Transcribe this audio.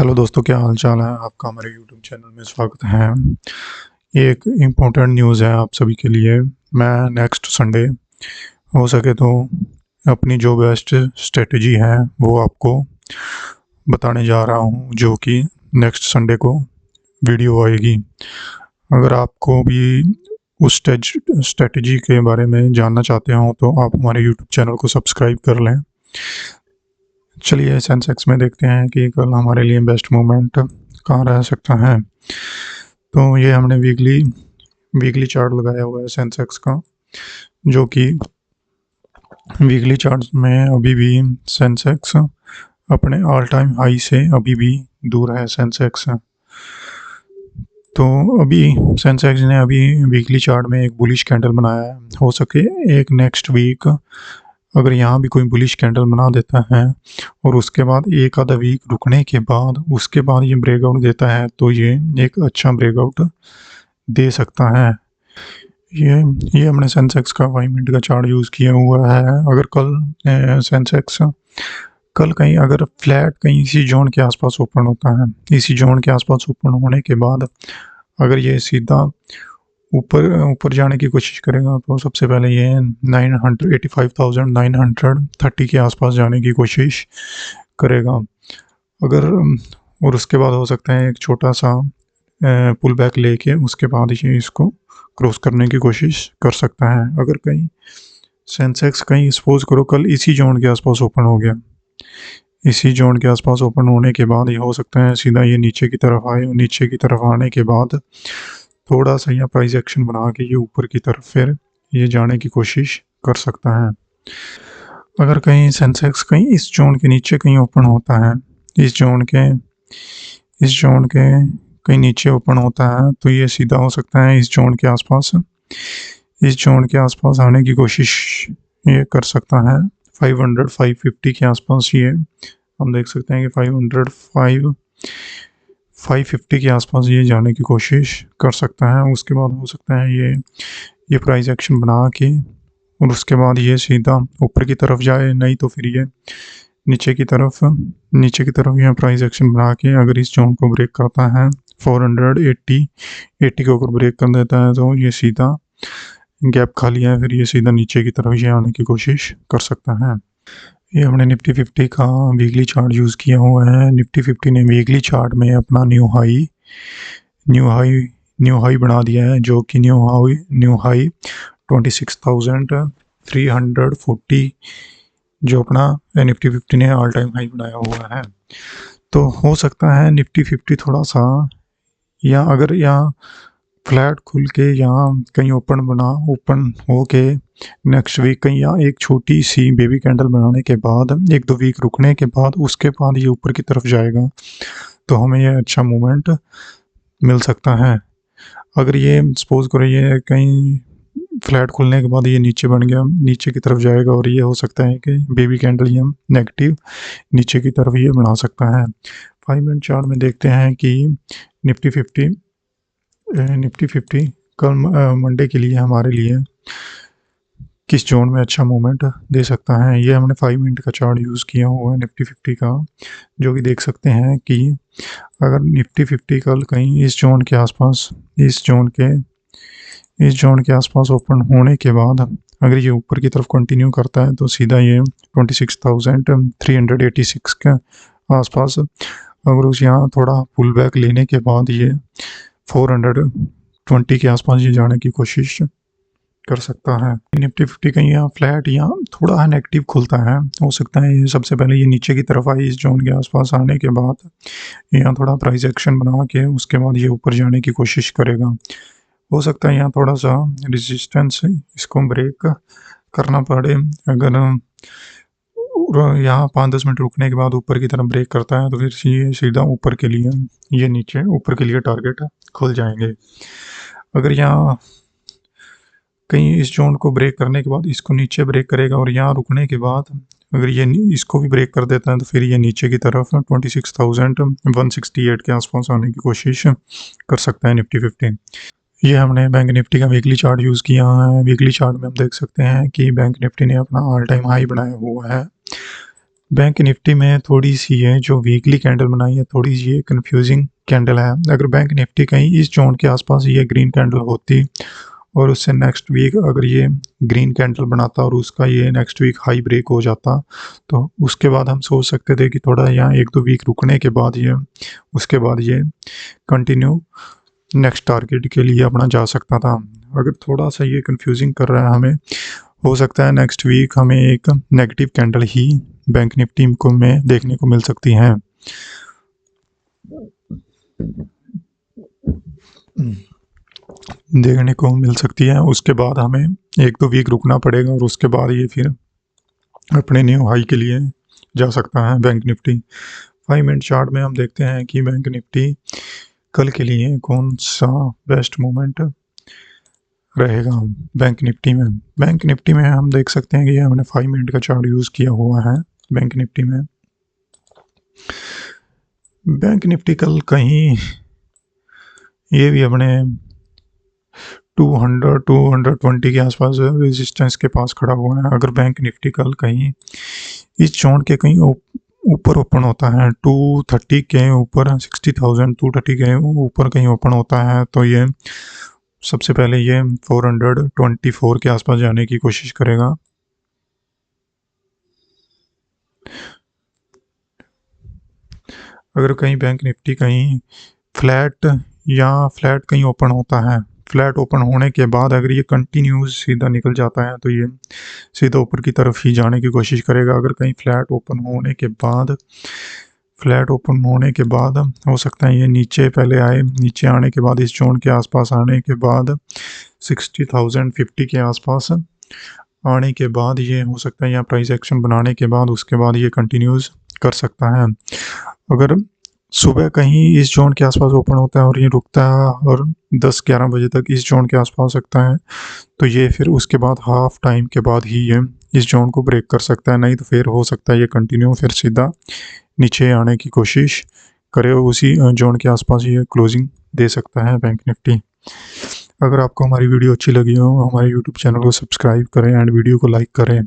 Hello दोस्तों, क्या हाल चाल है आपका। हमारे यूट्यूब चैनल में स्वागत है। ये एक इम्पोर्टेंट न्यूज़ है आप सभी के लिए। मैं नेक्स्ट संडे हो सके तो अपनी जो बेस्ट स्ट्रेटजी है वो आपको बताने जा रहा हूँ, जो कि नेक्स्ट संडे को वीडियो आएगी। अगर आपको भी उस स्ट्रेटजी के बारे में जानना चाहते हो तो आप हमारे यूट्यूब चैनल को सब्सक्राइब कर लें। चलिए सेंसेक्स में देखते हैं कि कल हमारे लिए बेस्ट मोमेंट कहाँ रह सकता है। तो ये हमने वीकली चार्ट लगाया हुआ है सेंसेक्स का, जो कि वीकली चार्ट में अभी भी सेंसेक्स अपने ऑल टाइम हाई से अभी भी दूर है सेंसेक्स। तो अभी सेंसेक्स ने अभी वीकली चार्ट में एक बुलिश कैंडल बनाया है। हो सके एक नेक्स्ट वीक अगर यहाँ भी कोई बुलिश कैंडल बना देता है और उसके बाद एक आधा वीक रुकने के बाद उसके बाद ये ब्रेकआउट देता है तो ये एक अच्छा ब्रेकआउट दे सकता है। ये हमने सेंसेक्स का 5 मिनट का चार्ट यूज़ किया हुआ है। अगर कल सेंसेक्स कल कहीं अगर फ्लैट कहीं इसी जोन के आसपास ओपन होता है, इसी जोन के आसपास ओपन होने के बाद अगर ये सीधा ऊपर ऊपर जाने की कोशिश करेगा तो सबसे पहले ये 985,930 के आसपास जाने की कोशिश करेगा। अगर और उसके बाद हो सकता है एक छोटा सा पुल बैक लेके उसके बाद ये इसको क्रॉस करने की कोशिश कर सकता है। अगर कहीं सेंसेक्स कहीं सपोज करो कल इसी जोन के आसपास ओपन हो गया, इसी जोन के आसपास ओपन होने के बाद ये हो सकता है सीधा ये नीचे की तरफ आए, नीचे की तरफ आने के बाद थोड़ा सा यहाँ प्राइस एक्शन बना के ये ऊपर की तरफ फिर ये जाने की कोशिश कर सकता है। अगर कहीं सेंसेक्स कहीं इस जोन के नीचे कहीं ओपन होता है, इस जोन के कहीं नीचे ओपन होता है तो ये सीधा हो सकता है इस जोन के आसपास आने की कोशिश ये कर सकता है। 500-550 के आसपास ये हम देख सकते हैं कि 550 के आसपास ये जाने की कोशिश कर सकता है। उसके बाद हो सकता है ये प्राइस एक्शन बना के और उसके बाद ये सीधा ऊपर की तरफ जाए, नहीं तो फिर ये नीचे की तरफ यह प्राइस एक्शन बना के अगर इस जोन को ब्रेक करता है 480 को अगर ब्रेक कर देता है तो ये सीधा गैप खाली है, फिर ये सीधा नीचे की तरफ ये आने की कोशिश कर सकता है। ये हमने निफ्टी 50 का वीकली चार्ट यूज़ किया हुआ है। निफ्टी 50 ने वीकली चार्ट में अपना न्यू हाई बना दिया है, जो कि न्यू हाई 26,340 जो अपना निफ्टी 50 ने ऑल टाइम हाई बनाया हुआ है। तो हो सकता है निफ्टी 50 थोड़ा सा या अगर यहाँ फ्लैट खुल के यहाँ कहीं ओपन हो के नेक्स्ट वीक कहीं यहाँ एक छोटी सी बेबी कैंडल बनाने के बाद 1-2 वीक रुकने के बाद उसके बाद ये ऊपर की तरफ जाएगा तो हमें ये अच्छा मूवमेंट मिल सकता है। अगर ये सपोज करो ये कहीं फ्लैट खुलने के बाद ये नीचे बन गया, नीचे की तरफ जाएगा और ये हो सकता है कि बेबी कैंडल ये नेगेटिव नीचे की तरफ ये बना सकता है। 5 मिनट चार्ट में देखते हैं कि निफ्टी 50 कल मंडे के लिए हमारे लिए किस जोन में अच्छा मूवमेंट दे सकता है। ये हमने 5 मिनट का चार्ट यूज़ किया हुआ है निफ्टी 50 का, जो कि देख सकते हैं कि अगर निफ्टी 50 कल कहीं इस जोन के आसपास ओपन होने के बाद अगर ये ऊपर की तरफ कंटिन्यू करता है तो सीधा ये 26,386 के आसपास अगर उस यहाँ थोड़ा पुल बैक लेने के बाद ये 420 के आसपास ये जाने की कोशिश कर सकता है। निफ्टी 50 कहीं यहाँ फ्लैट यहाँ थोड़ा नेगेटिव खुलता है, हो सकता है ये सबसे पहले ये नीचे की तरफ आए, इस जोन के आसपास आने के बाद यहाँ थोड़ा प्राइस एक्शन बना के उसके बाद ये ऊपर जाने की कोशिश करेगा। हो सकता है यहाँ थोड़ा सा रेजिस्टेंस इसको ब्रेक करना पड़े। अगर यहाँ 5-10 मिनट रुकने के बाद ऊपर की तरफ ब्रेक करता है तो फिर ये सीधा ऊपर के लिए ये नीचे ऊपर के लिए टारगेट खुल जाएंगे। अगर यहाँ कहीं इस जोन को ब्रेक करने के बाद इसको नीचे ब्रेक करेगा और यहाँ रुकने के बाद अगर ये इसको भी ब्रेक कर देता है तो फिर ये नीचे की तरफ 26,168 के आसपास आने की कोशिश कर सकता है निफ्टी 50। ये हमने बैंक निफ्टी का वीकली चार्ट यूज़ किया है। वीकली चार्ट में हम देख सकते हैं कि बैंक निफ्टी ने अपना ऑल टाइम हाई बनाया हुआ है बैंक निफ्टी में थोड़ी सी है जो वीकली कैंडल बनाई है, थोड़ी सी ये कंफ्यूजिंग कैंडल है। अगर बैंक निफ्टी कहीं इस जोन के आसपास ये ग्रीन कैंडल होती और उससे नेक्स्ट वीक अगर ये ग्रीन कैंडल बनाता और उसका ये नेक्स्ट वीक हाई ब्रेक हो जाता, तो उसके बाद हम सोच सकते थे कि थोड़ा यहाँ 1-2 वीक रुकने के बाद ये उसके बाद ये कंटिन्यू नेक्स्ट टारगेट के लिए अपना जा सकता था। अगर थोड़ा सा ये कंफ्यूजिंग कर रहा है हमें, हो सकता है नेक्स्ट वीक हमें एक नेगेटिव कैंडल ही बैंक निफ्टी को में देखने को मिल सकती हैं। देखने को मिल सकती है। उसके बाद हमें 1-2 वीक रुकना पड़ेगा और उसके बाद ये फिर अपने न्यू हाई के लिए जा सकता है बैंक निफ्टी। 5 मिनट चार्ट में हम देखते हैं कि बैंक निफ्टी कल के लिए कौन सा बेस्ट मोमेंट रहेगा। बैंक निफ्टी में हम देख सकते हैं कि हमने 5 मिनट का चार्ट यूज़ किया हुआ है। बैंक निफ्टी में बैंक निफ्टी कल कहीं ये भी अपने 200-220 के आसपास रेजिस्टेंस के पास खड़ा हुआ है। अगर बैंक निफ्टी कल कहीं इस जोन के कहीं ऊपर ओपन होता है 230 के ऊपर, 60,000 230 के ऊपर कहीं ओपन होता है, तो ये सबसे पहले ये 424 के आसपास जाने की कोशिश करेगा। अगर कहीं बैंक निफ्टी कहीं फ्लैट कहीं ओपन होता है, फ्लैट ओपन होने के बाद अगर ये कंटिन्यूस सीधा निकल जाता है तो ये सीधा ऊपर की तरफ ही जाने की कोशिश करेगा। अगर कहीं फ्लैट ओपन होने के बाद हो सकता है ये नीचे पहले आए, नीचे आने के बाद इस जोन के आसपास आने के बाद 60,050 के आसपास आने के बाद ये हो सकता है यहाँ प्राइस एक्शन बनाने के बाद उसके बाद ये कंटिन्यूस कर सकता है। अगर सुबह कहीं इस जोन के आसपास ओपन होता है और ये रुकता है और 10-11 बजे तक इस जोन के आसपास सकता है, तो ये फिर उसके बाद हाफ टाइम के बाद ही ये इस जोन को ब्रेक कर सकता है। नहीं तो फिर हो सकता है ये कंटिन्यू फिर सीधा नीचे आने की कोशिश करे और उसी जोन के आसपास ये क्लोजिंग दे सकता है बैंक निफ्टी। अगर आपको हमारी वीडियो अच्छी लगी हो, हमारे यूट्यूब चैनल को सब्सक्राइब करें एंड वीडियो को लाइक करें।